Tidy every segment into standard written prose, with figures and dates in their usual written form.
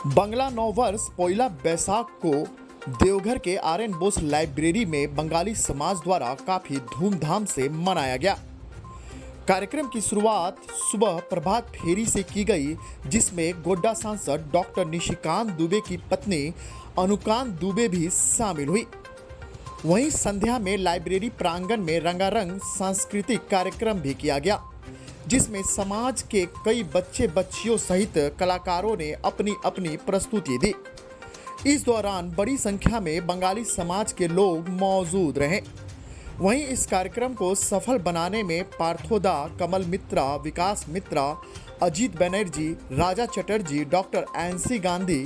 बंगला नववर्ष पौला बैसाख को देवघर के आर.एन. बोस लाइब्रेरी में बंगाली समाज द्वारा काफी धूमधाम से मनाया गया। कार्यक्रम की शुरुआत सुबह प्रभात फेरी से की गई, जिसमें गोड्डा सांसद डॉक्टर निशिकांत दुबे की पत्नी अनुकांत दुबे भी शामिल हुई। वहीं संध्या में लाइब्रेरी प्रांगण में रंगारंग सांस्कृतिक कार्यक्रम भी किया गया, जिसमें समाज के कई बच्चे बच्चियों सहित कलाकारों ने अपनी अपनी प्रस्तुति दी। इस दौरान बड़ी संख्या में बंगाली समाज के लोग मौजूद रहे। वहीं इस कार्यक्रम को सफल बनाने में पार्थोदा, कमल मित्रा, विकास मित्रा, अजीत बनर्जी, राजा चटर्जी, डॉक्टर एनसी गांधी,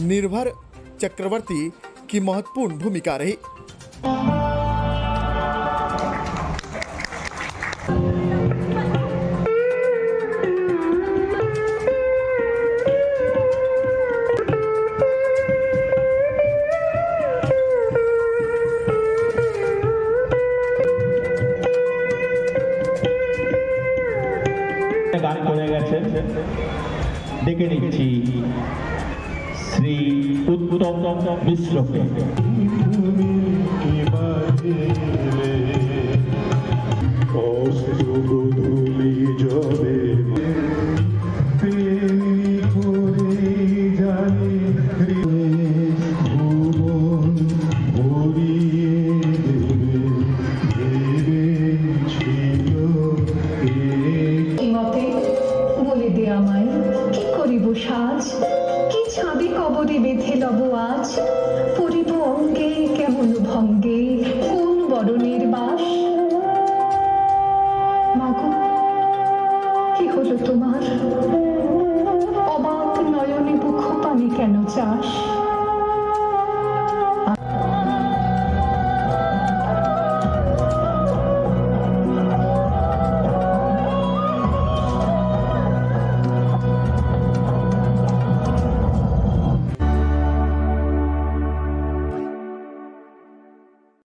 निर्भर चक्रवर्ती की महत्वपूर्ण भूमिका रही। গান করে গেছেন, ডেকে নিচ্ছি শ্রী উত্তম মিশ্রকে। সাজ কি ছাদে কবরে বেঁধে লব আজ, পরিব অঙ্গে কেমন ভঙ্গে কোন বরণের বাস। মাগো কি হলো তোমার, অবাক নয়নে বুক পানি কেন চাস।